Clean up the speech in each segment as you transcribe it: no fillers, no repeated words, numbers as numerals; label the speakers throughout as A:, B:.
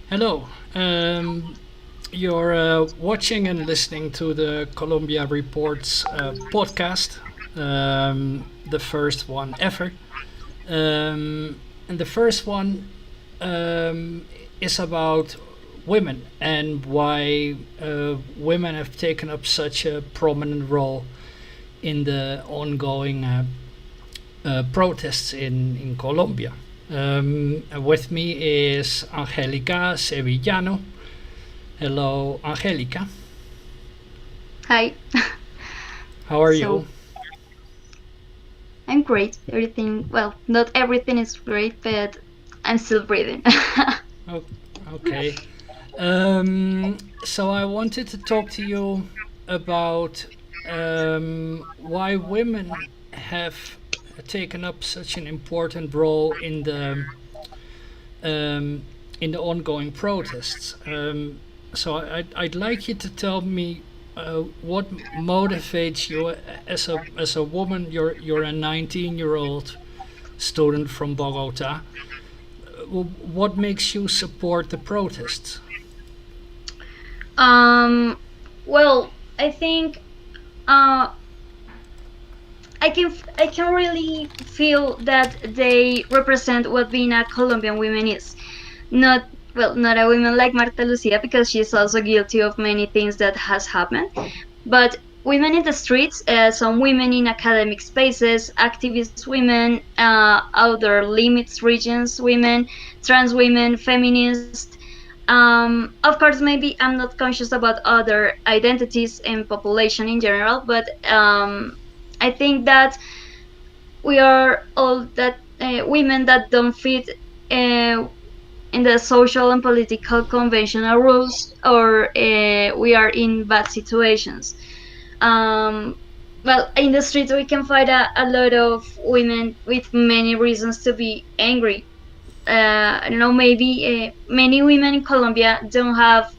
A: Hello. You're watching and listening to the Colombia Reports podcast, the first one ever. And the first one is about women and why women have taken up such a prominent role in the ongoing protests in Colombia. With me is Angelica Sevillano. Hello, Angelica.
B: Hi.
A: How are
B: So
A: you?
B: I'm great. Everything, well, not everything is great, but I'm still breathing.
A: Oh, okay. So I wanted to talk to you about why women have taken up such an important role um, in the ongoing protests. So I'd like you to tell me what motivates you as a woman. You're a 19-year-old student from Bogota. What makes you support the protests?
B: um, well, I think uh, I can really feel that they represent what being a Colombian woman is. Not not a woman like Marta Lucia because she's also guilty of many things that has happened, but women in the streets, some women in academic spaces, activist women, outdoor limits regions women, trans women, feminists. Of course, maybe I'm not conscious about other identities and population in general, but I think that we are all that women that don't fit uh, in the social and political conventional rules, or we are in bad situations. um, well, in the streets we can find a lot of women with many reasons to be angry. I don't know, maybe many women in Colombia don't have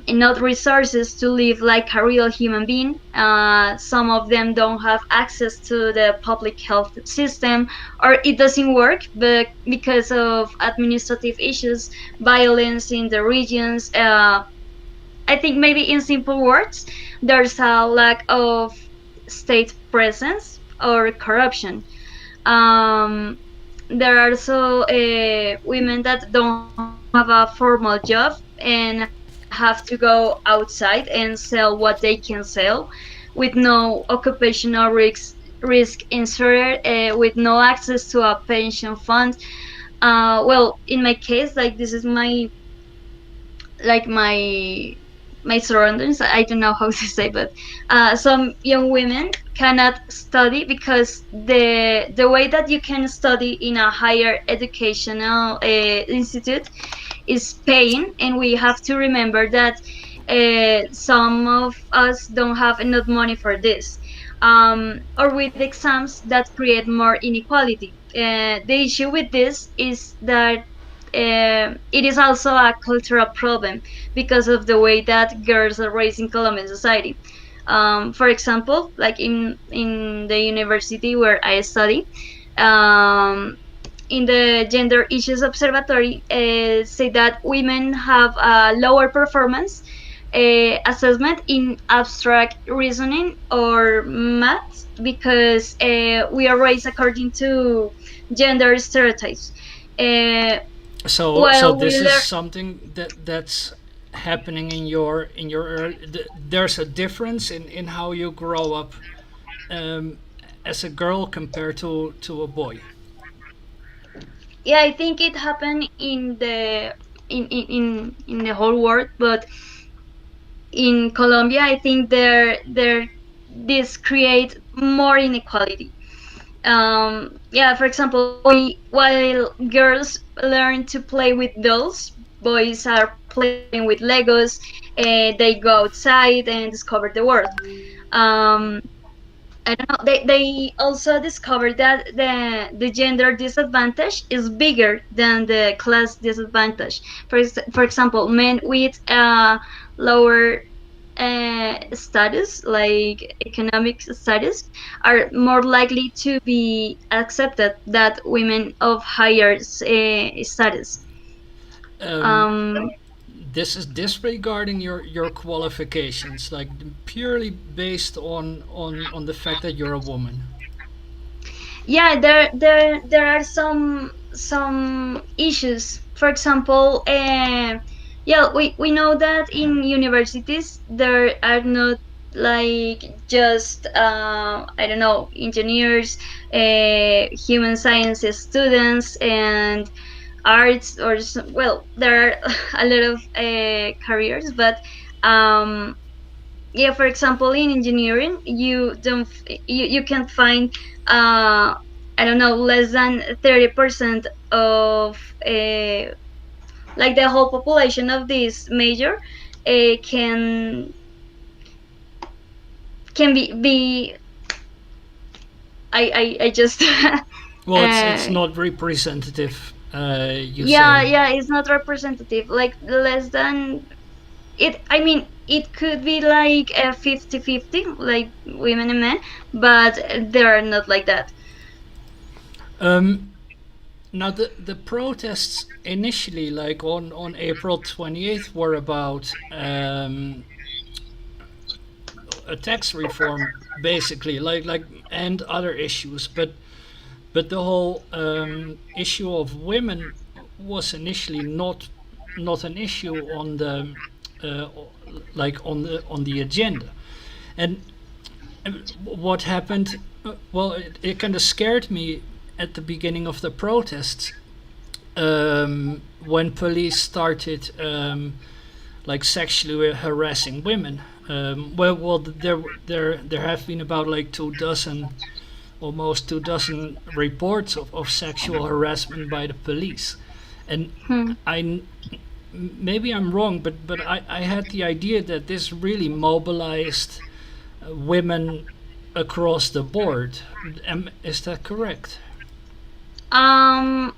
B: enough resources to live like a real human being. Some of them don't have access to the public health system, or it doesn't work, but because of administrative issues, violence in the regions. I think maybe in simple words, there's a lack of state presence or corruption. Um, there are also women that don't have a formal job and have to go outside and sell what they can sell with no occupational risk insured, with no access to a pension fund. Well, in my case, like this is my surroundings. I don't know how to say, but some young women cannot study because the way that you can study in a higher educational institute is paying, and we have to remember that some of us don't have enough money for this. Or with exams that create more inequality. The issue with this is that it is also a cultural problem because of the way that girls are raised in Colombian society. For example, like in the university where I study, um, in the Gender Issues Observatory, say that women have a lower performance assessment in abstract reasoning or math because we are raised according to gender stereotypes. Uh,
A: So
B: while we
A: this is
B: learn,
A: something that's happening there's a difference in how you grow up um, as a girl compared to a boy.
B: yeah, I think it happened in the whole world, but in Colombia, I think there this create more inequality. Yeah, for example, while girls learn to play with dolls, boys are playing with Legos. They go outside and discover the world. Um, I don't know. They also discovered that the gender disadvantage is bigger than the class disadvantage. For example, men with lower status, like economic status, are more likely to be accepted than women of higher status.
A: Um,
B: Um,
A: this is disregarding your qualifications, like purely based on the fact that you're a woman.
B: yeah, there are some issues. For example, yeah, we know that in universities there are not like just I don't know, engineers, human sciences students, and arts, or well, there are a lot of careers, but um yeah, for example, in engineering, you can't find I don't know, less than 30% of uh, like the whole population of this major can be I just
A: Well, it's
B: uh,
A: not representative. You
B: yeah,
A: say.
B: yeah, it's not representative, like less than it. I mean, it could be like a 50-50, like women and men, but they are not like that.
A: Um, Now the protests initially, like on April 28th, were about a tax reform, basically, and other issues. But the whole issue of women was initially not an issue on the uh, on the agenda. And what happened? Well, it kind of scared me at the beginning of the protests, when police started like sexually harassing women. There have been about like 2 dozen, almost 2 dozen reports of sexual harassment by the police, and
B: Hmm.
A: I maybe I'm wrong, but I had the idea that this really mobilized women across the board. Is that correct?
B: Um,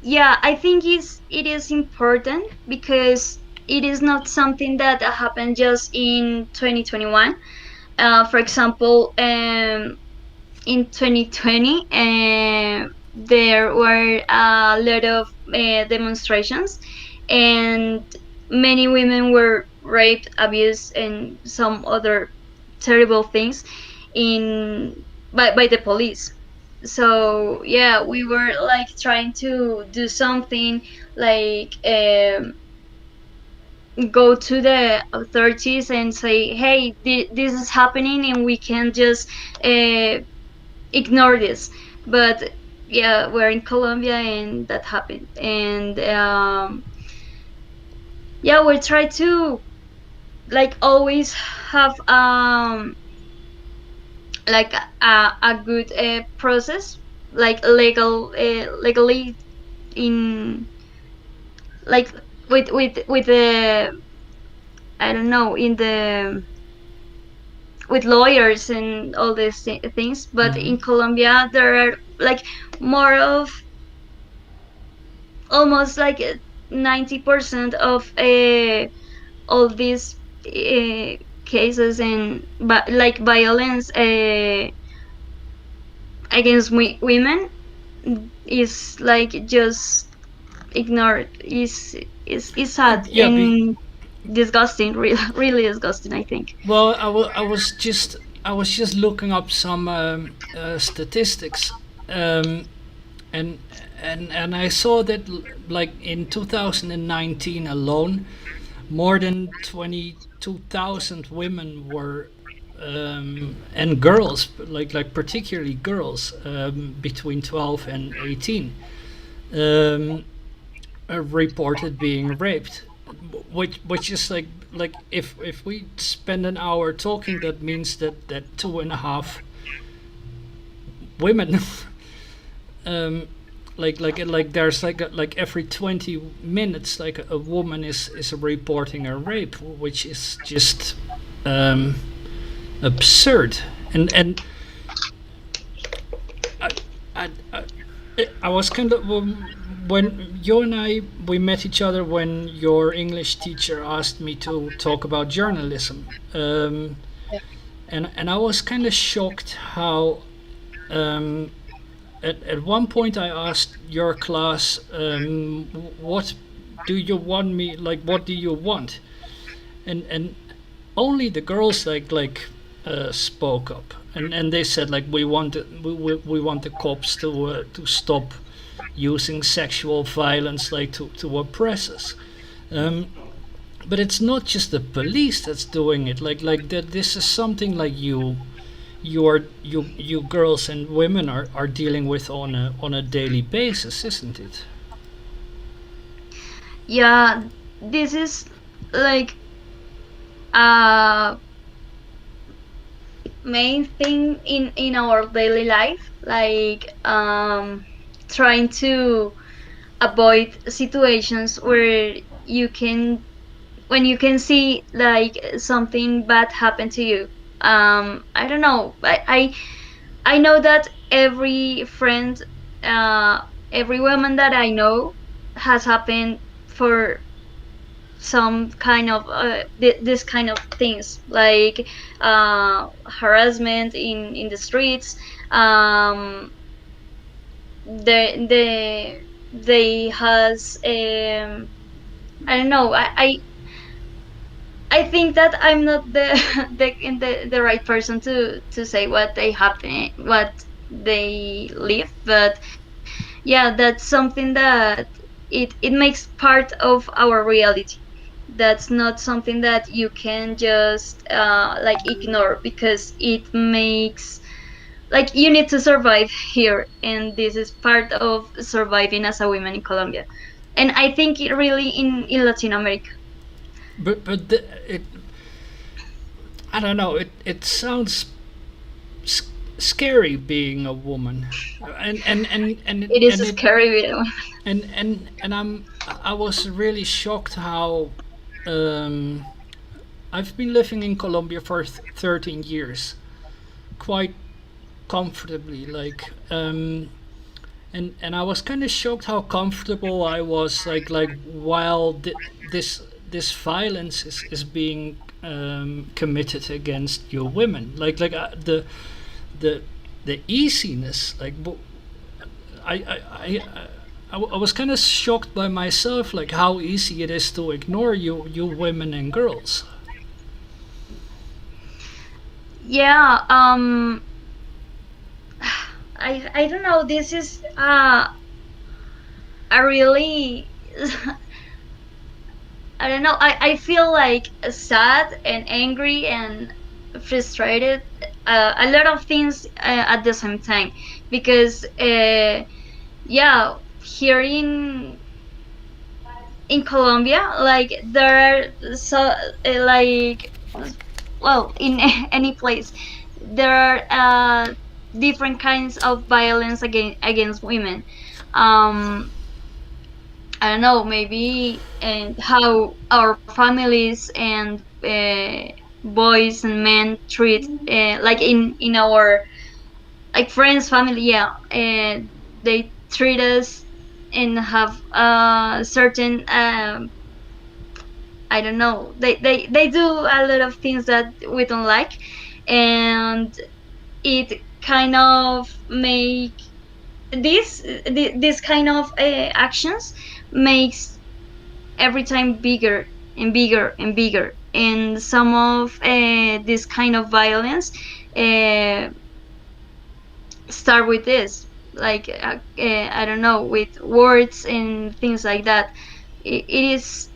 B: yeah, I think it is important because it is not something that happened just in 2021. For example, in 2020, there were a lot of demonstrations, and many women were raped, abused, and some other terrible things in by the police. So yeah, we were like trying to do something, like go to the authorities and say, hey, this is happening and we can't just uh, ignore this. But yeah, we're in Colombia and that happened. And yeah, we try to like always have like a good process, like legally, in like with the I don't know, in the with lawyers and all these things. But
A: Mm-hmm.
B: in Colombia there are like more of almost like 90% of all these uh, cases and like violence against women is like just ignored. Is sad
A: Yeah.
B: and disgusting, really, really disgusting, I think.
A: Well, I was just looking up some statistics, um, and and I saw that like in 2019 alone, more than 22,000 women were and girls, like particularly girls between 12 and 18, um, reported being raped, which is like if we spend an hour talking, that means that two and a half women um, like there's like every 20 minutes like a woman is reporting a rape, which is just um, absurd. And I, I, I, I was kind of when you and I we met each other when your English teacher asked me to talk about journalism, and I was kind of shocked how um, at one point I asked your class what do you want me, like, what do you want? And only the girls spoke up, and they said like, we want the cops to stop using sexual violence like to oppress us. um, but it's not just the police that's doing it, like that. This is something like you girls and women are dealing with on a daily basis, isn't it?
B: Yeah, this is like a main thing in our daily life, like trying to avoid situations where you can when you can see like something bad happen to you. I don't know, I know that every friend, uh every woman that I know has happened for some kind of this kind of things, like harassment in the streets. Um the the they has I don't know, I think that I'm not the the right person to say what they happen, what they live, but yeah, that's something that it makes part of our reality. That's not something that you can just like ignore, because it makes, like, you need to survive here, and this is part of surviving as a woman in Colombia, and I think it really in Latin America.
A: It, I don't know, it sounds scary being a woman,
B: It is
A: and it
B: scary, you know.
A: and I was really shocked how um, I've been living in Colombia for 13 years, quite comfortably, and I was kind of shocked how comfortable I was, while this violence is being committed against you women, the the easiness, I I I. I was kind of shocked by myself, like how easy it is to ignore you women and girls.
B: Yeah, I don't know, this is a really I don't know, I feel like sad and angry and frustrated, a lot of things at the same time, because yeah, here in Colombia, like there are so like, well, in any place there are different kinds of violence against women. um I don't know, maybe, and how our families and boys and men treat, like in our, like, friends, family, yeah, they treat us and have certain I don't know, they do a lot of things that we don't like, and it kind of make this kind of actions makes every time bigger and bigger and bigger, and some of this kind of violence uh, start with this, like I don't know, with words and things like that. It is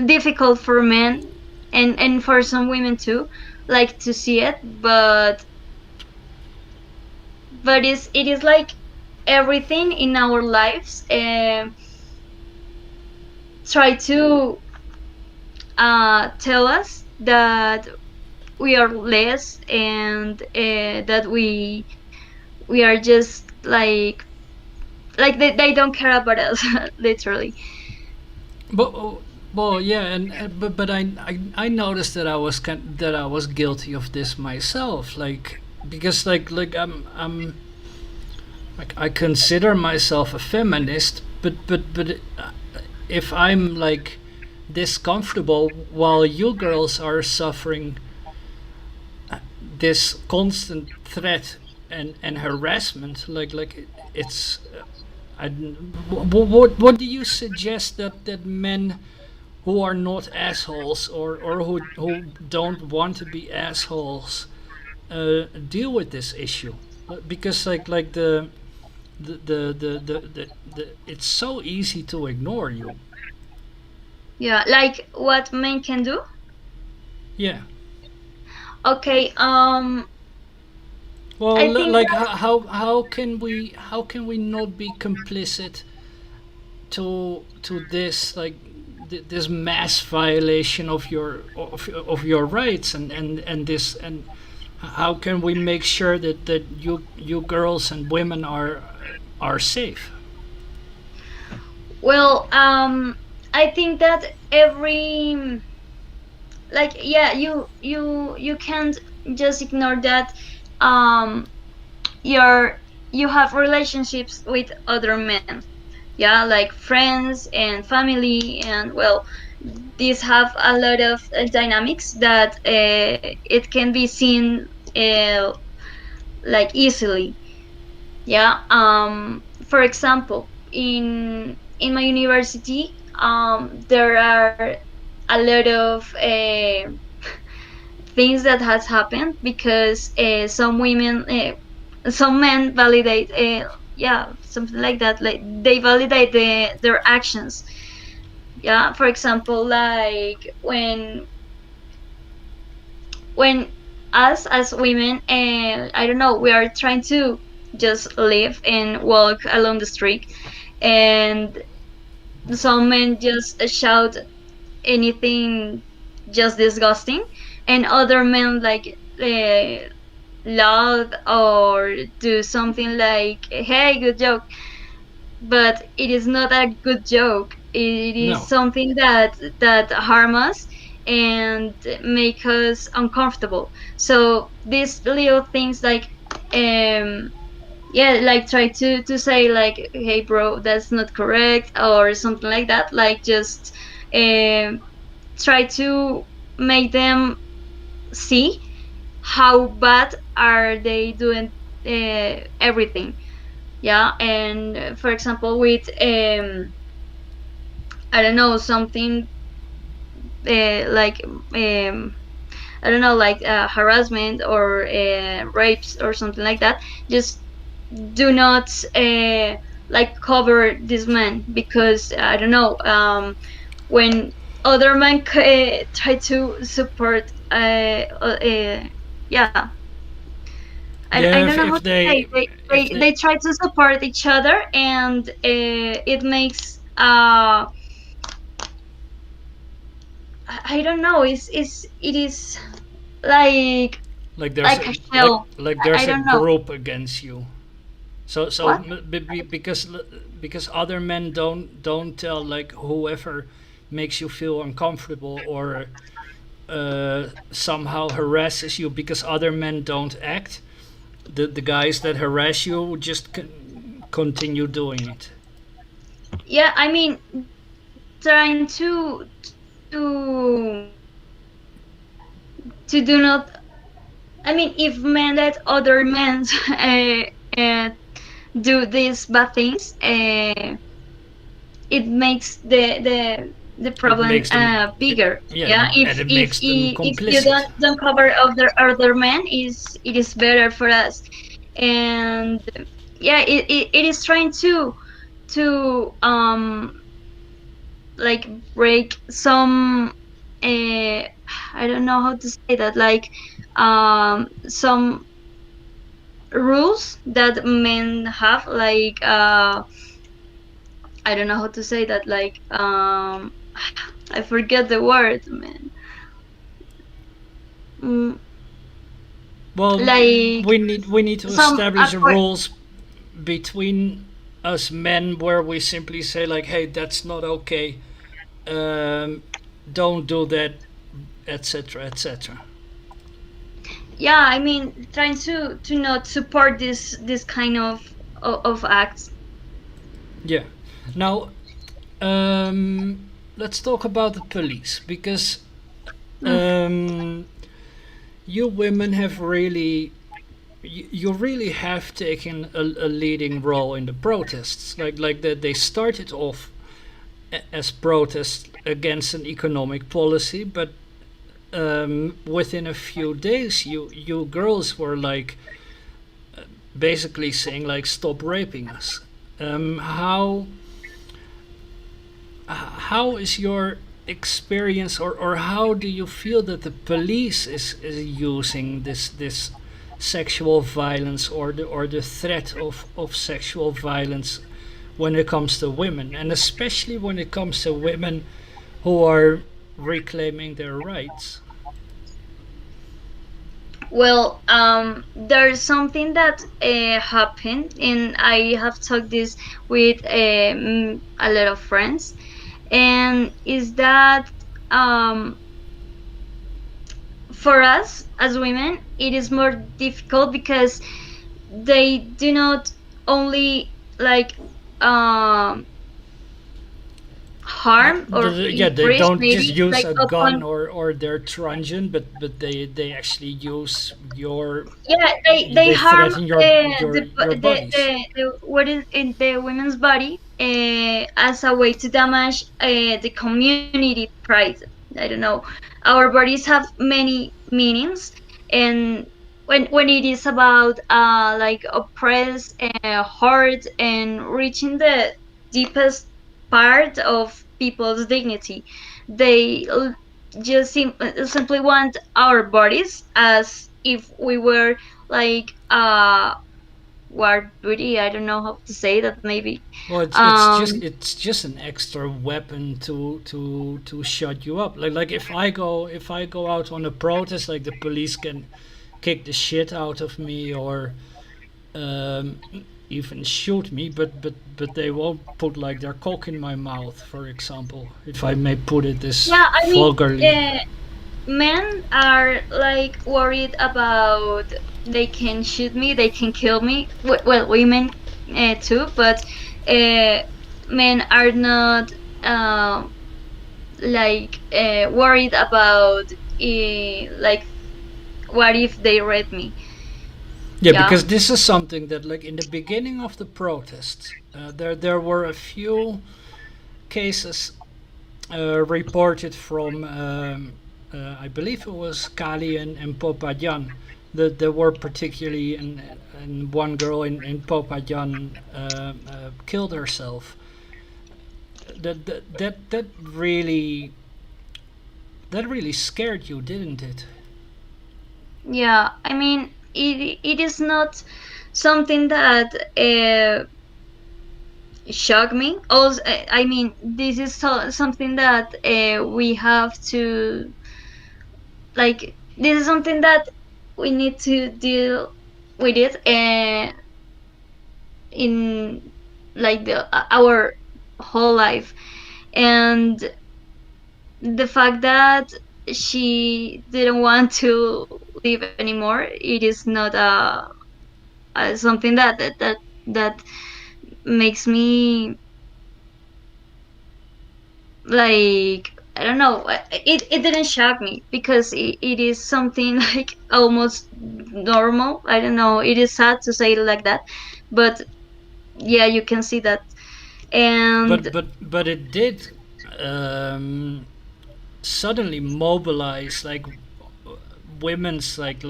B: difficult for men and for some women too, like, to see it, but it is like everything in our lives try to tell us that we are less, and that we are just like they don't care about us literally.
A: But well, yeah, and but I noticed that that I was guilty of this myself, like, because I'm like, I consider myself a feminist, but if I'm like this comfortable while you girls are suffering this constant threat and harassment, it's What do you suggest that men who are not assholes, or who don't want to be assholes, deal with this issue? Because like the it's so easy to ignore you.
B: Yeah, like what men can do.
A: Yeah.
B: Okay,
A: Well,
B: I think
A: like
B: that,
A: how can we not be complicit to this, like this mass violation of your rights, and this, and how can we make sure that you girls and women are safe?
B: well, I think that every, like, yeah, you can't just ignore that. Um, you're you have relationships with other men, yeah, like friends and family, and well, these have a lot of dynamics that it can be seen uh, like easily. Yeah. For example, in my university, there are a lot of things that has happened because some women, some men validate, yeah, something like that, like they validate their actions. Yeah, for example, like when us as women, I don't know, we are trying to just live and walk along the street, and some men just shout anything just disgusting, and other men like loud or do something like, hey, good joke, but it is not a good joke. It is
A: No.
B: something that harm us and make us uncomfortable. So these little things, like, um yeah, like try to say like, hey bro, that's not correct, or something like that, like just um try to make them see how bad are they doing everything. Yeah. And for example, with I don't know, something like I don't know, like harassment or rapes or something like that, just do not like cover this man, because I don't know, when other men try to support yeah, I
A: Yeah,
B: don't know how
A: if
B: to say,
A: if they
B: they try to support each other, and it makes I don't know, it is like
A: like there's
B: like
A: a,
B: a shell.
A: like
B: I
A: there's a
B: don't know
A: group against you. So
B: what.
A: because other men don't tell, like whoever makes you feel uncomfortable, or somehow harasses you, because other men don't act, the guys that harass you just continue doing it.
B: Yeah, I mean, trying to do not. I mean, if men let other men uh, do these bad things, it makes the
A: It
B: problem
A: makes them,
B: bigger.
A: yeah,
B: Yeah,
A: and it makes them
B: if you
A: complicit.
B: don't cover other men, is it is better for us. And yeah, it is trying to like break some I don't know how to say that, like some rules that men have, like I don't know how to say that, like I forget the word, man. mm,
A: Well,
B: like
A: we need to
B: some
A: establish rules between us men, where we simply say, like, hey, that's not okay, um, don't do that, etc., etc.
B: yeah, I mean, trying to not support this kind of acts.
A: Yeah. Now, um, let's talk about the police, because
B: Mm,
A: um, you women have really, you really have taken a leading role in the protests. Like that they started off as protests against an economic policy, but within a few days, you girls were like basically saying like stop raping us. How is your experience, or how do you feel that the police is using this sexual violence, or the threat of sexual violence when it comes to women, and especially when it comes to women who are reclaiming their rights?
B: Well, there's something that happened, and I have talked this with a lot of friends, and is that um, for us as women, it is more difficult because they do not only like um, harm or
A: Yeah, they
B: infringe
A: don't just
B: maybe
A: use
B: like
A: a gun
B: upon.
A: or their truncheon, but they actually use your
B: Yeah, they
A: they
B: harm
A: threaten your bodies.
B: the what is in the women's body as a way to damage the community pride. I don't know. Our bodies have many meanings, and when it is about like oppress, hurt, and reaching the deepest part of people's dignity, they just simply want our bodies as if we were like war booty. I don't know how to say that. Maybe.
A: Well,
B: Um.
A: it's just an extra weapon to shut you up. Like if I go out on a protest, like the police can kick the shit out of me, or um, even shoot me, but they won't put like their cock in my mouth, for example, if I may put it this
B: Yeah. I mean,
A: vulgarly.
B: men are like worried about they can shoot me, they can kill me. Well, women too, but uh, men are not uh, like worried about like what if they read me.
A: Yeah,
B: Yeah.
A: because this is something that, like in the beginning of the protests, there were a few cases reported from, I believe it was Cali and Popayan, that there were particularly, and one girl in Popayan killed herself. That really scared you, didn't it?
B: Yeah, I mean, it is not something that shocked me. Also, I mean, this is something that we have to like. This is something that we need to deal with it in like our whole life, and the fact that she didn't want to live anymore, it is not something that makes me like, I don't know. It didn't shock me because it is something like almost normal. I don't know. It is sad to say it like that, but yeah, you can see that.
A: But
B: And
A: but it did um, suddenly mobilize like women's like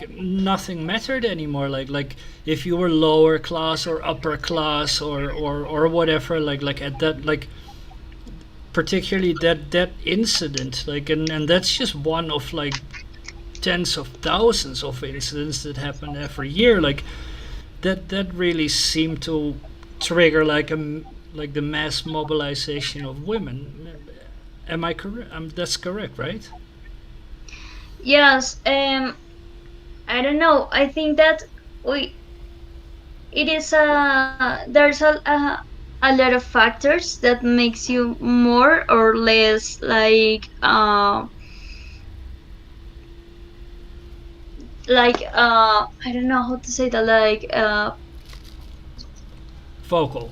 A: nothing mattered anymore, like if you were lower class or upper class or whatever, like at that, like particularly that incident, like, and that's just one of like tens of thousands of incidents that happen every year, like that really seemed to trigger like the mass mobilization of women. Am I correct? That's correct, right?
B: yes, I don't know. I think that we it is there's a lot of factors that makes you more or less like I don't know how to say that, like
A: Vocal.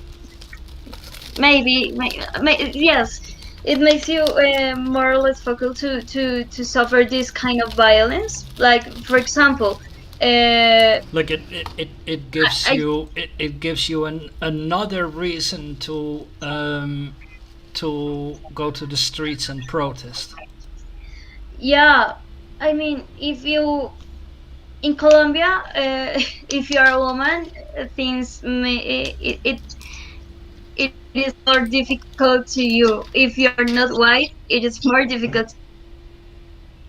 B: yes, it makes you more or less focal to suffer this kind of violence. Like, for example,
A: Like it gives
B: I
A: you it gives you another reason to go to the streets and protest.
B: yeah, I mean, if you in Colombia, if you are a woman, things may it is more difficult to you. If you are not white, it is more difficult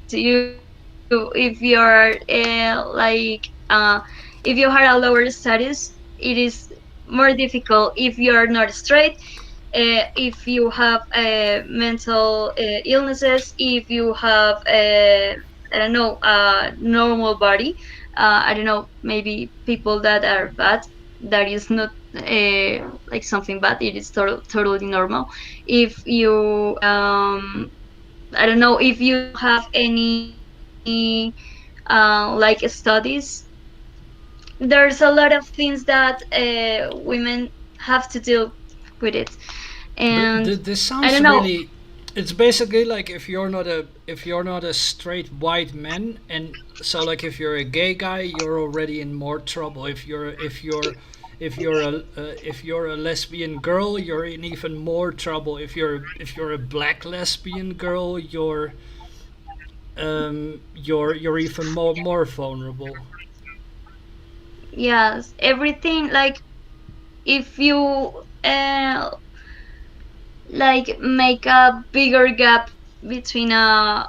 B: to you. If you are if you had a lower status, it is more difficult. If you are not straight, if you have mental illnesses, if you have I don't know, normal body, I don't know, maybe people that are bad, that is not like something bad, it is totally normal. If you I don't know, if you don't have any like studies, there's a lot of things that women have to deal with it.
A: But
B: And
A: this
B: I
A: sounds
B: don't know.
A: really. It's basically like if you're not a straight white man, and so like if you're a gay guy, you're already in more trouble. If you're a lesbian girl, you're in even more trouble. If you're a black lesbian girl, you're even more vulnerable.
B: Yes, everything, like if you like make a bigger gap between I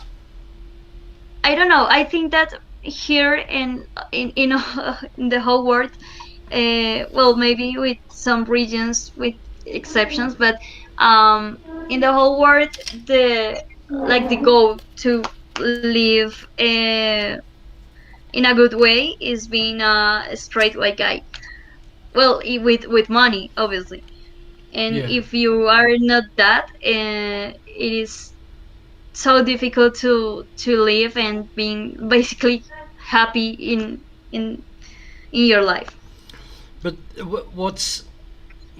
B: don't know. I think that here in in the whole world, well, maybe with some regions with exceptions, but in the whole world, the like the goal to live in a good way is being a straight white guy. Well, with money, obviously. And
A: Yeah.
B: if you are not that, it is so difficult to live and being basically happy in in your life.
A: But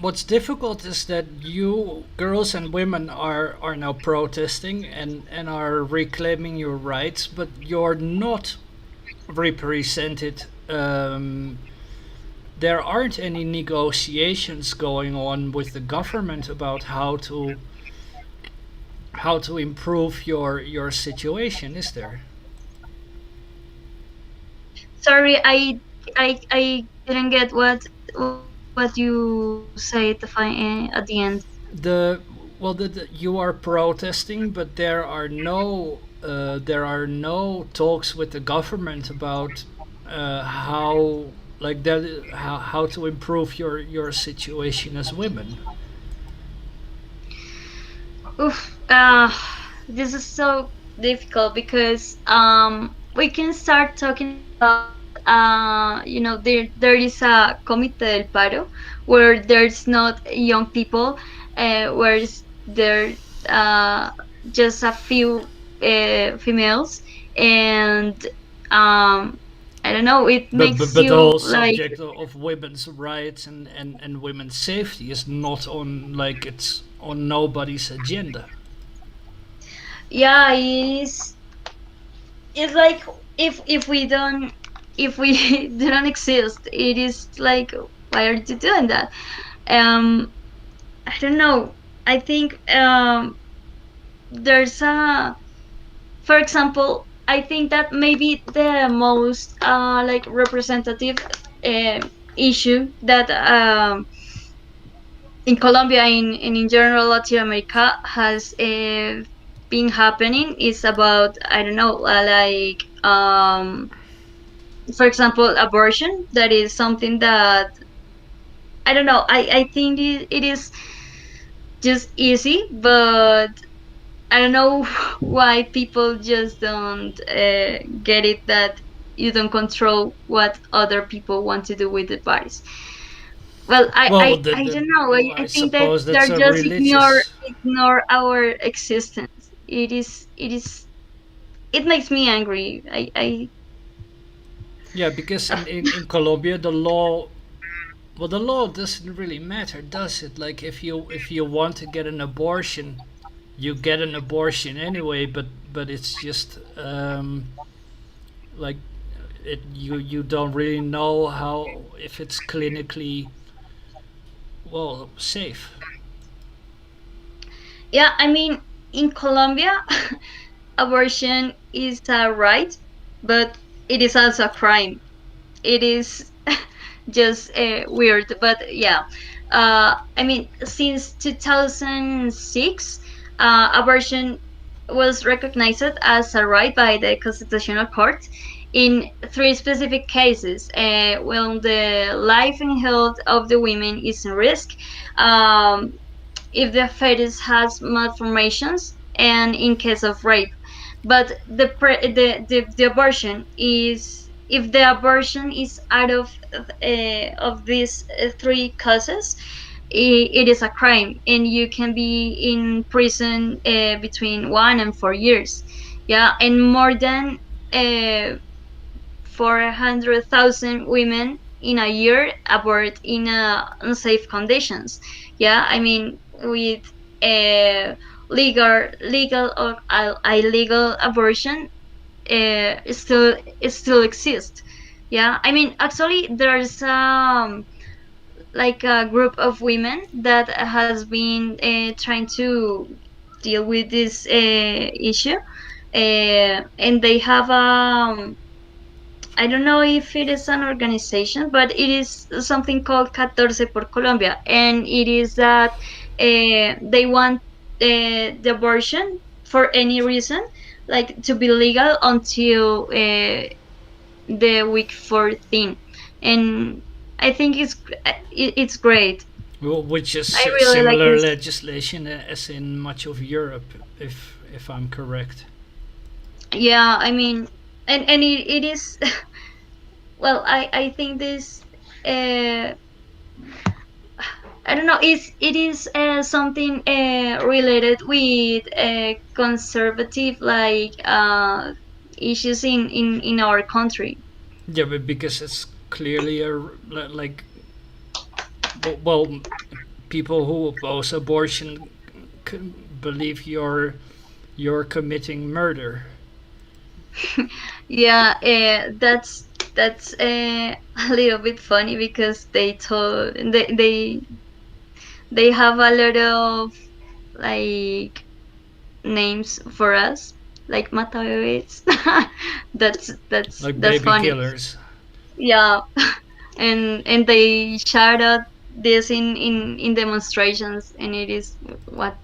A: what's difficult is that you girls and women are now protesting and are reclaiming your rights, but you're not represented. There aren't any negotiations going on with the government about how to improve your situation, is there?
B: Sorry, I didn't get what you said at the end.
A: The well you are protesting, but there are no talks with the government about how like that how to improve your situation as women.
B: Oof, this is so difficult because we can start talking about there is a comité del paro where there's not young people, where there uh just a few females, and um I don't know, it
A: But
B: makes
A: the
B: you
A: whole
B: like,
A: subject of women's rights and women's safety is not on, like, it's on nobody's agenda.
B: yeah, it's like if we don't, if we don't exist, it is like, why are you doing that? um I don't know. I think there's a, for example, I think that maybe the most like representative uh, issue that in Colombia, in general Latin America, has been happening is about, I don't know, like for example, abortion. That is something that, I don't know. I think it is just easy, but I don't know why people just don't get it, that you don't control what other people want to do with the bodies. Well,
A: Well,
B: I don't know.
A: I
B: I think that
A: suppose that's
B: they're
A: a
B: just
A: religious.
B: ignore our existence. It makes me angry. I
A: Yeah, because in Colombia the law, well, the law doesn't really matter, does it? Like if you want to get an abortion, you get an abortion anyway. But it's just like you don't really know how if it's clinically well safe.
B: Yeah, I mean, in Colombia, abortion is a right, but it is also a crime. It is just weird, but yeah. I mean, since 2006, abortion was recognized as a right by the Constitutional Court in three specific cases when the life and health of the women is in risk, um, if the fetus has malformations, and in case of rape. But the abortion is, if the abortion is out of these three causes, it is a crime, and you can be in prison between 1 and 4 years. Yeah, and more than uh, 400,000 women in a year abort in unsafe conditions. Yeah, I mean, with uh, legal or illegal abortion, it still exists. Yeah, I mean, actually, there's like a group of women that has been trying to deal with this issue, and they have I don't know if it is an organization, but it is something called 14 por Colombia, and it is that they want the abortion for any reason, like to be legal until the week 14, and I think it's great.
A: Which is
B: I really like
A: similar
B: this.
A: legislation as in much of Europe, if I'm correct.
B: Yeah, I mean, and it is well, I think this. Uh, I don't know. It is something related with conservative like issues in our country.
A: Yeah, but because it's clearly like well, people who oppose abortion believe you're committing murder.
B: Yeah, that's a little bit funny because they have a lot of like names for us, like mata bebés.
A: Like
B: That's
A: baby
B: funny.
A: killers.
B: Yeah, and they shout out this in demonstrations, and it is what.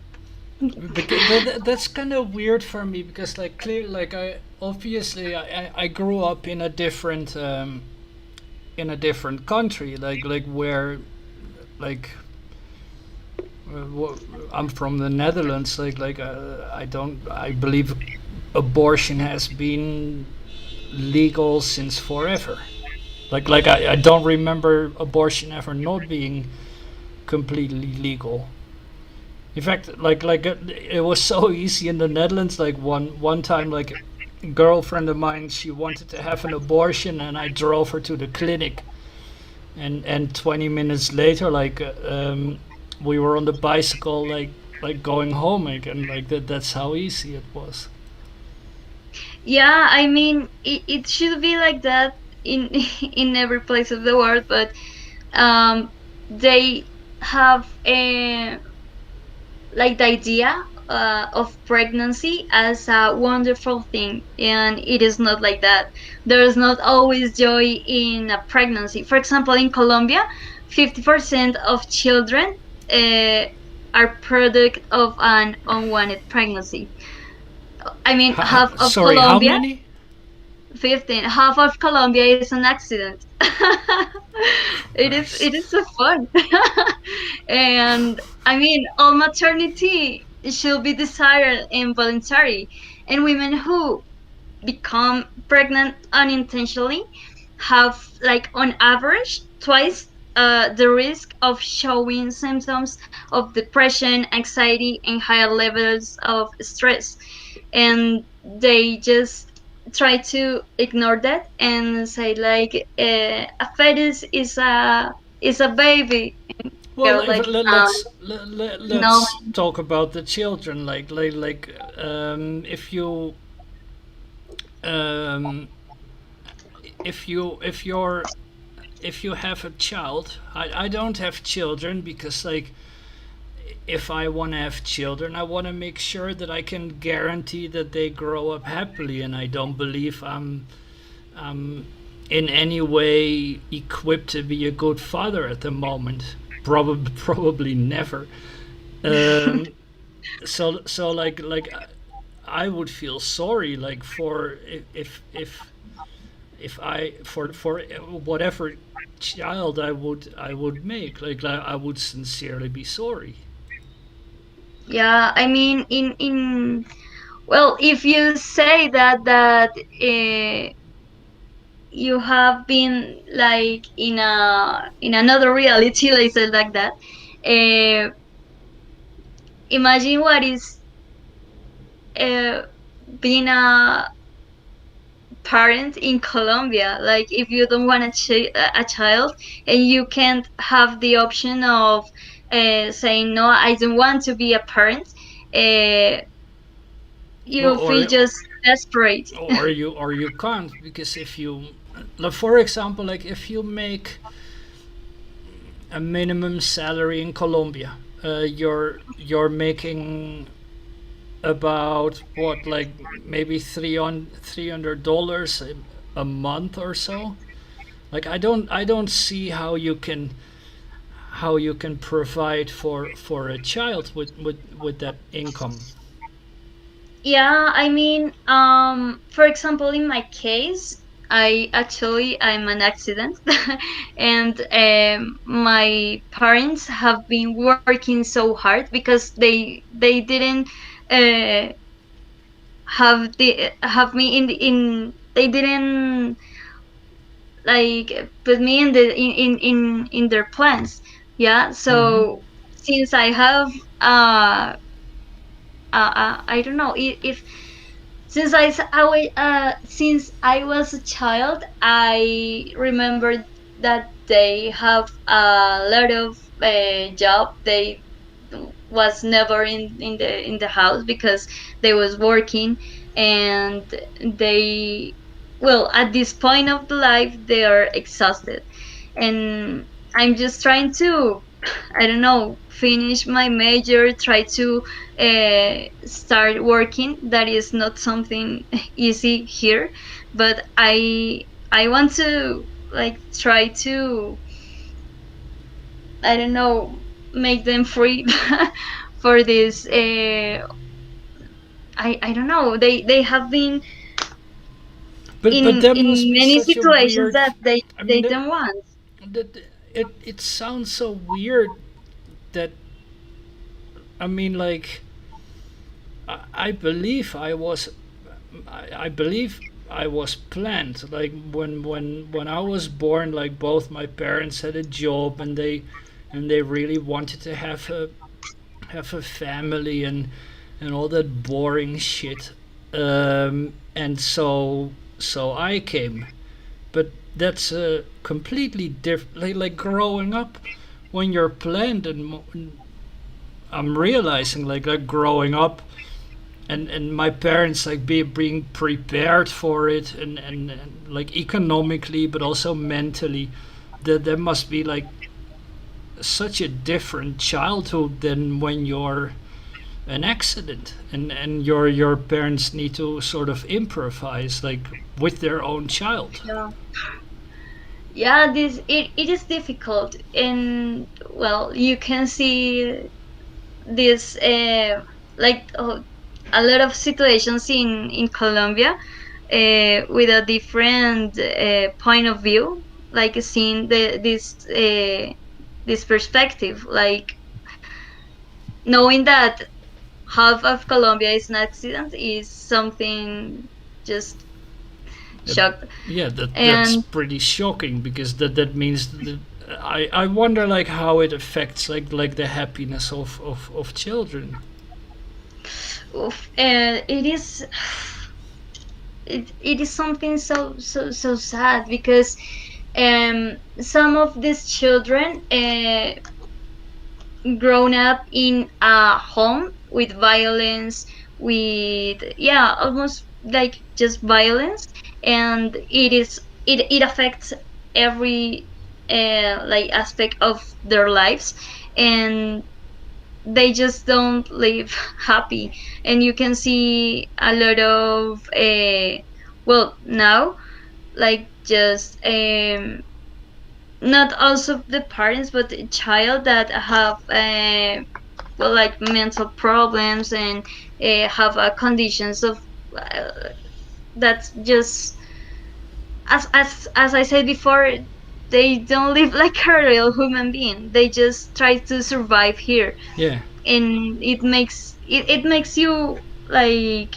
A: Because that's kind of weird for me because like clear like I obviously I grew up in a different country like where like I'm from the Netherlands I don't I believe abortion has been legal since forever. I don't remember abortion ever not being completely legal. In fact, it was so easy in the Netherlands. Like one time, like a girlfriend of mine, she wanted to have an abortion, and I drove her to the clinic. And 20 minutes later, we were on the bicycle, like going home again. Like that. That's how easy it was.
B: Yeah, I mean, it should be like that in in every place of the world, but um, they have a like the idea of pregnancy as a wonderful thing, and it is not like that. There is not always joy in a pregnancy. For example, in Colombia, 50% of children uh, are product of an unwanted pregnancy. I mean, half of
A: Sorry, how
B: Colombia,
A: many?
B: 15, half of Colombia is an accident. It
A: Christ.
B: is so fun. And I mean, all maternity should be desired and voluntary, and women who become pregnant unintentionally have, like, on average twice the risk of showing symptoms of depression, anxiety, and higher levels of stress. And they just try to ignore that and say like a fetus is a baby.
A: Well,
B: They're like, no.
A: let's talk about the children. If you um, if you have a child, I don't have children because like if I want to have children, I want to make sure that I can guarantee that they grow up happily, and I don't believe I'm in any way equipped to be a good father at the moment. Probably never. Um, so like I would feel sorry like for if I for whatever child I would make like I would sincerely be sorry.
B: Yeah, I mean, in well, if you say that you have been like in another reality, let's say like that. Uh, Imagine what is uh, being a parent in Colombia. Like if you don't want a child and you can't have the option of saying no, I don't want to be a parent. Uh, you feel
A: or
B: just desperate.
A: or you can't because if you like for example like if you make a minimum salary in Colombia, you're making about what like maybe $300 a month or so. Like I don't see how you can provide for a child with that income.
B: Yeah, I mean, for example, in my case, I'm an accident, and my parents have been working so hard because they didn't uh, have me in they didn't like put me in in their plans. Yeah,
A: Mm-hmm.
B: so since I have uh, I don't know if since I was a child, I remember that they have a lot of job. They was never in the house because they was working, and they, well, at this point of the life they are exhausted, and I'm just trying to, I don't know, finish my major, try to start working. That is not something easy here, but I want to like try to, I don't know, make them free for this. I don't know. They have been
A: But that must
B: in
A: be
B: many
A: such a
B: situations
A: weird.
B: that
A: I
B: they
A: mean
B: don't want.
A: that it sounds so weird that I mean like I believe I believe I was planned. Like when I was born, like both my parents had a job and they really wanted to have a family and all that boring shit. And so I came, but that's a completely different. Like growing up, when you're planned, and I'm realizing like growing up and my parents like being prepared for it and like economically but also mentally that there must be like such a different childhood than when you're an accident and your parents need to sort of improvise like with their own child.
B: Yeah, yeah. It is difficult, and well, you can see this like a lot of situations in Colombia with a different point of view, like seeing this perspective, like knowing that half of Colombia is an accident is something just
A: Uh,
B: shocked.
A: yeah, that's
B: And
A: pretty shocking because that means that I wonder like how it affects like the happiness of children.
B: oof, it is it is something so sad because some of these children grown up in a home with violence, with, yeah, almost like just violence, and it is it affects every like aspect of their lives, and they just don't live happy. And you can see a lot of well, now, like, just not also the parents but the child that have well, like, mental problems, and have conditions of uh, that's just, as I said before, they don't live like a real human being. They just try to survive here,
A: Yeah.
B: and it makes you, like,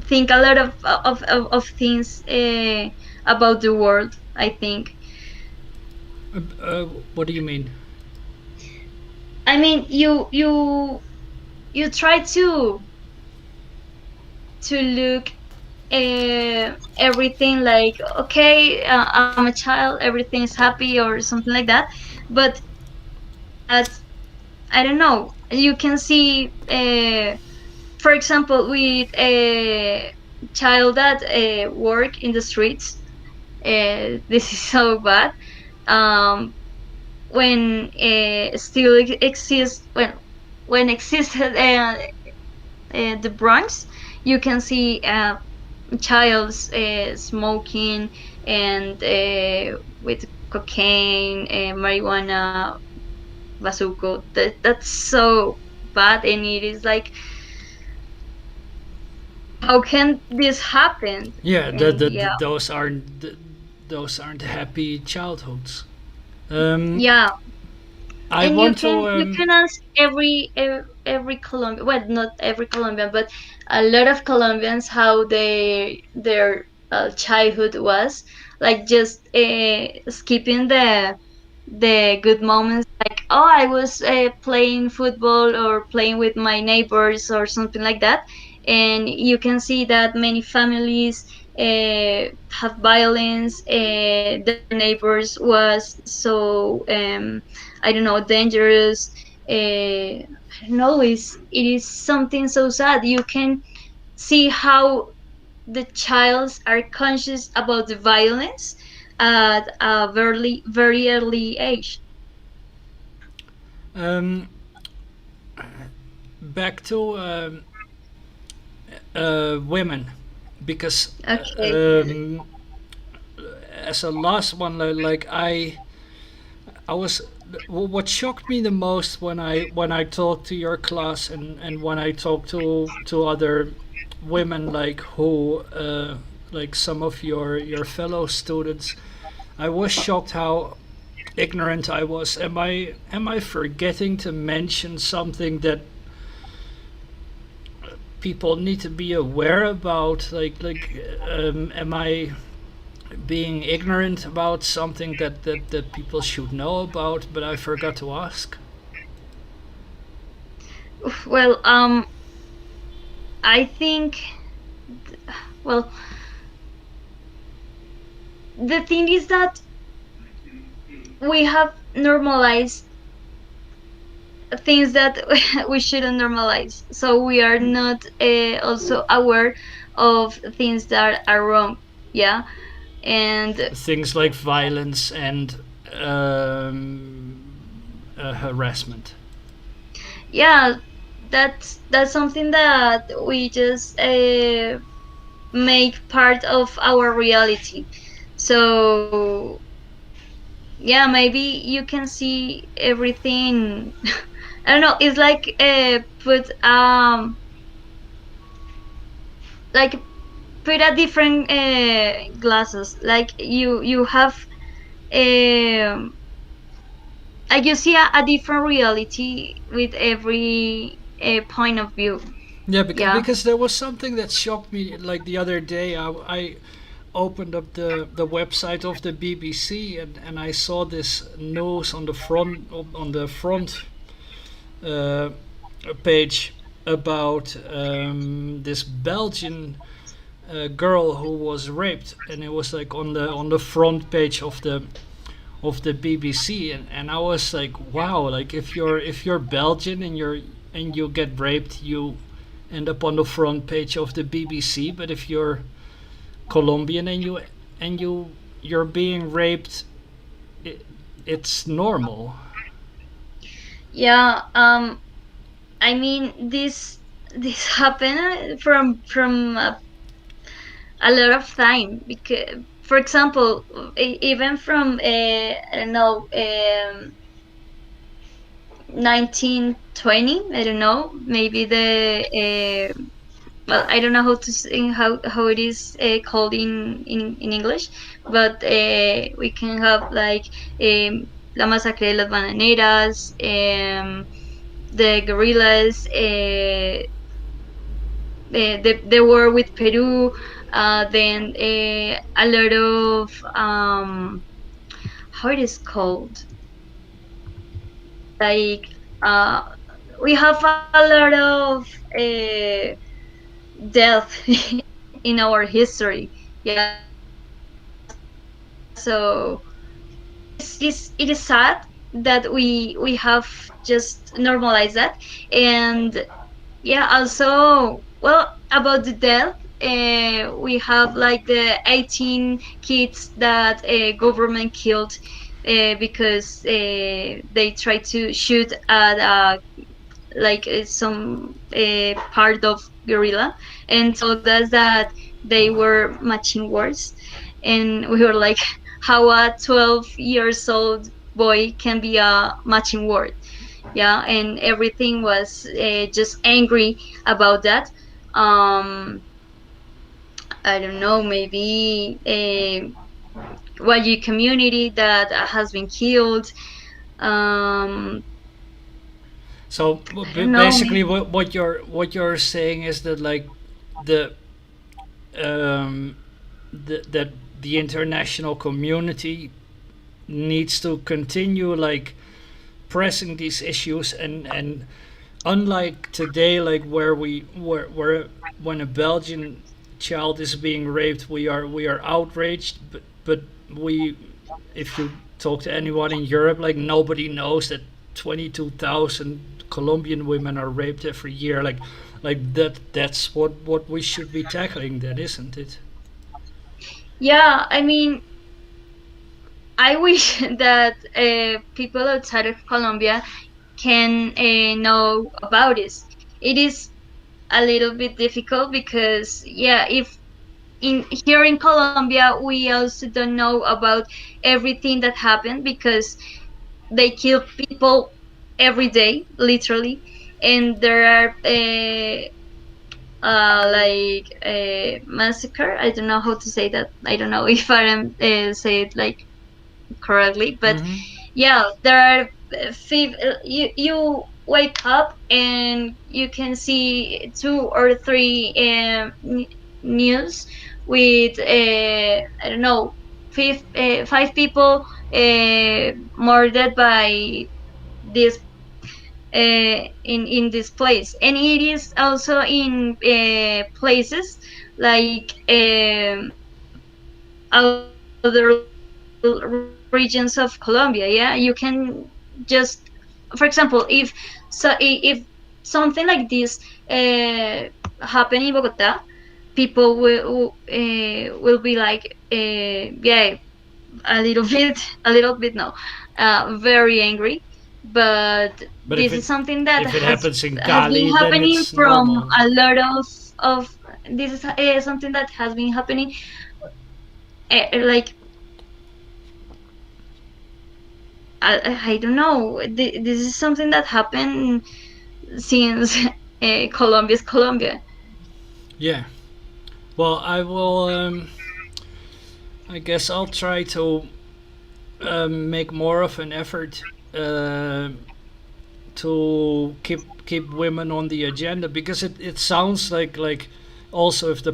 B: think a lot of things about the world, I think.
A: What do you mean?
B: I mean, you try to look everything like, okay, I'm a child, everything is happy or something like that. But at, I don't know, you can see, for example, with a child that work in the streets. This is so bad. Um, when still exists, when existed the Bronx, you can see childs smoking, and with cocaine, marijuana, bazuco. That's so bad, and it is like, how can this happen?
A: Yeah,
B: And yeah,
A: those aren't happy childhoods.
B: yeah.
A: I
B: And
A: want to
B: you can ask every Colombian, well, not every Colombian, but a lot of Colombians, how their childhood was, like, just skipping the good moments, like, oh, I was playing football or playing with my neighbors or something like that. And you can see that many families have violence. Their neighbors was so I don't know, dangerous. I don't know, it is something so sad. You can see how the childs are conscious about the violence at a very early age.
A: um, back to women, because
B: Okay.
A: as a last one, like I was what shocked me the most when I talked to your class, and when I talked to other women, like who like some of your fellow students, I was shocked how ignorant I was. Am I forgetting to mention something that people need to be aware about? Am I being ignorant about something that people should know about, but I forgot to ask?
B: Well, I think, well, the thing is that we have normalized things that we shouldn't normalize. So we are not also aware of things that are wrong. Yeah. And
A: Things like violence and harassment.
B: yeah, that's something that we just make part of our reality. So yeah, maybe you can see everything. I don't know, it's like put like put a different glasses, like you have um like you see a different reality with every point of view.
A: Yeah,
B: Yeah.
A: because there was something that shocked me. Like the other day, I opened up the website of the BBC, and I saw this news on the front uh, page about this Belgian girl who was raped, and it was like on the front page of the BBC, and I was like, wow, like if you're Belgian and you get raped, you end up on the front page of the BBC. But if you're Colombian and you're being raped, it, it's normal.
B: Yeah. I mean, this happened from a lot of time because, for example, even from I don't know, 1920. I don't know, maybe the well, I don't know how to say, how it is called in English, but we can have like La Masacre de las Bananeras, the guerrillas, the war with Peru, then a lot of how it is called, like uh, we have a lot of uh, death in our history. Yeah, so it is sad that we have just normalized that. And yeah, also, well, about the death, we have like the 18 kids that government killed because they tried to shoot at like some part of guerrilla and told us that they were matching words. And we were like, how a 12 years old boy can be a matching word. Yeah, and everything was just angry about that. um I don't know, maybe YG community that has been killed. um
A: So
B: I don't know,
A: basically,
B: maybe.
A: what you're saying is that like the um that the international community needs to continue like pressing these issues, and unlike today, like where when a Belgian child is being raped, we are outraged, but we if you talk to anyone in Europe, like nobody knows that 22,000 Colombian women are raped every year. Like that's what we should be tackling, then, isn't it?
B: Yeah, I mean, I wish that people outside of Colombia can know about this. It is a little bit difficult because, yeah, if in here in Colombia we also don't know about everything that happened because they kill people every day, literally, and there are like a massacre. I don't know how to say that. I don't know if I am say it like correctly, but
A: Mm-hmm.
B: yeah, there are you wake up and you can see two or three news with I don't know, five people murdered by this in this place. And it is also in places like other regions of Colombia. Yeah, you can just, for example, if something like this happen in Bogota, people will be like, yeah, a little bit, a little bit, no, very angry. But
A: But if
B: this
A: it
B: is something that
A: if it happens in
B: has been
A: Cali, then
B: happening
A: it's
B: from
A: normal.
B: a lot of this is something that has been happening like I don't know. This is something that happened since Colombia's Colombia.
A: Yeah. Well, I will. I guess I'll try to make more of an effort uh, to keep women on the agenda, because it sounds like also if the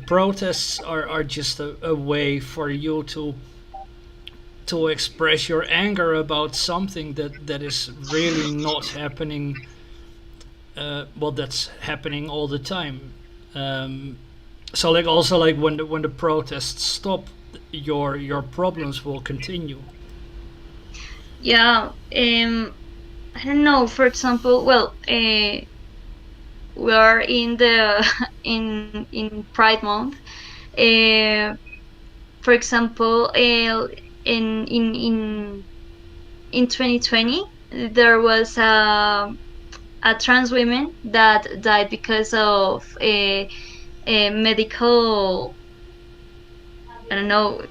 A: protests are just a way for you to express your anger about something that is really not happening. Well, that's happening all the time. Um, so like also like when the protests stop, your problems will continue.
B: Yeah. I don't know. For example, well, we are in the in Pride Month. Uh, for example, in 2020, there was a trans woman that died because of a medical, I don't know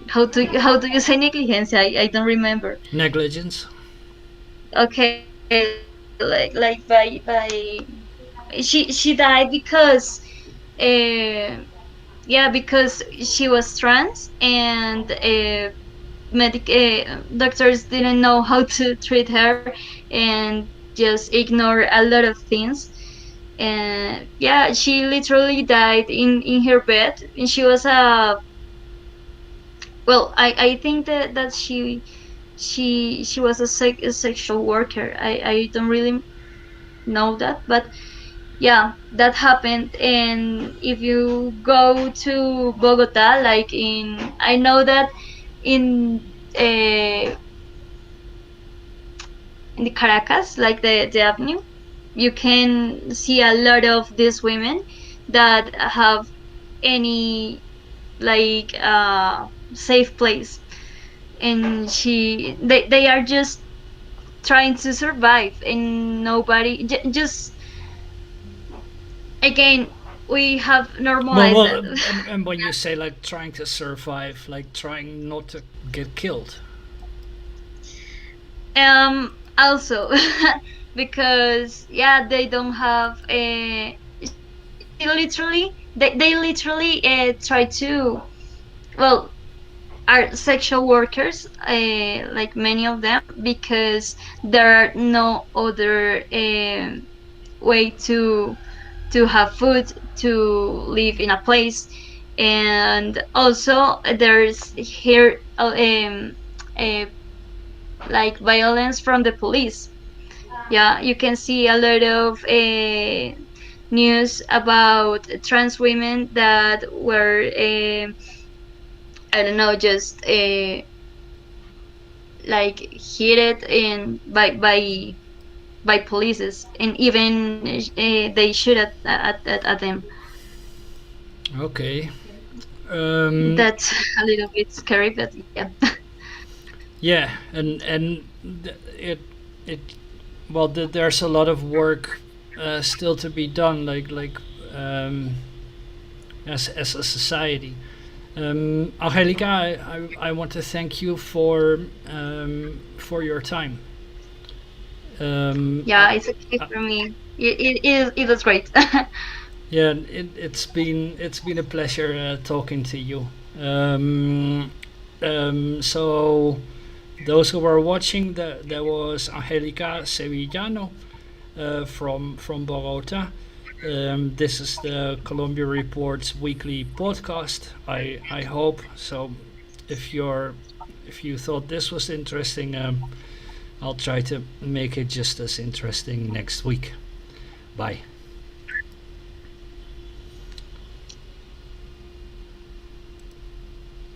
B: how do you say negligence. I don't remember.
A: Negligence.
B: Okay, like she died because yeah, because she was trans, and doctors didn't know how to treat her, and just ignore a lot of things. And yeah, she literally died in her bed, and she was a, well, I think that she was a sexual worker. I don't really know that, but yeah, that happened. And if you go to Bogota, like I know that in uh, in the Caracas, like the avenue, you can see a lot of these women that have any like safe place, and they are just trying to survive, and nobody just again, we have
A: Well,
B: normalized
A: well,
B: that.
A: and when you say like trying to survive, like trying not to get killed.
B: Also, because yeah, they don't have a, she literally, they literally try to, well, are sexual workers, like many of them, because there are no other way to have food, to live in a place. And also there's here uh, like violence from the police. Yeah, you can see a lot of news about trans women that were I don't know, just like hit it in by polices, and even they shoot at them.
A: Okay. Um,
B: That's a little bit scary, but yeah.
A: yeah, and it it well, there's a lot of work still to be done. Um, as a society. Angelica, I want to thank you for your time. Um,
B: Yeah,
A: I,
B: it's okay
A: I,
B: for me. It was great.
A: yeah, it's been a pleasure talking to you. So those who were watching, there was Angelica Sevillano from Bogota. This is the Colombia Reports weekly podcast. I hope so. If you're if you thought this was interesting, I'll try to make it just as interesting next week. Bye.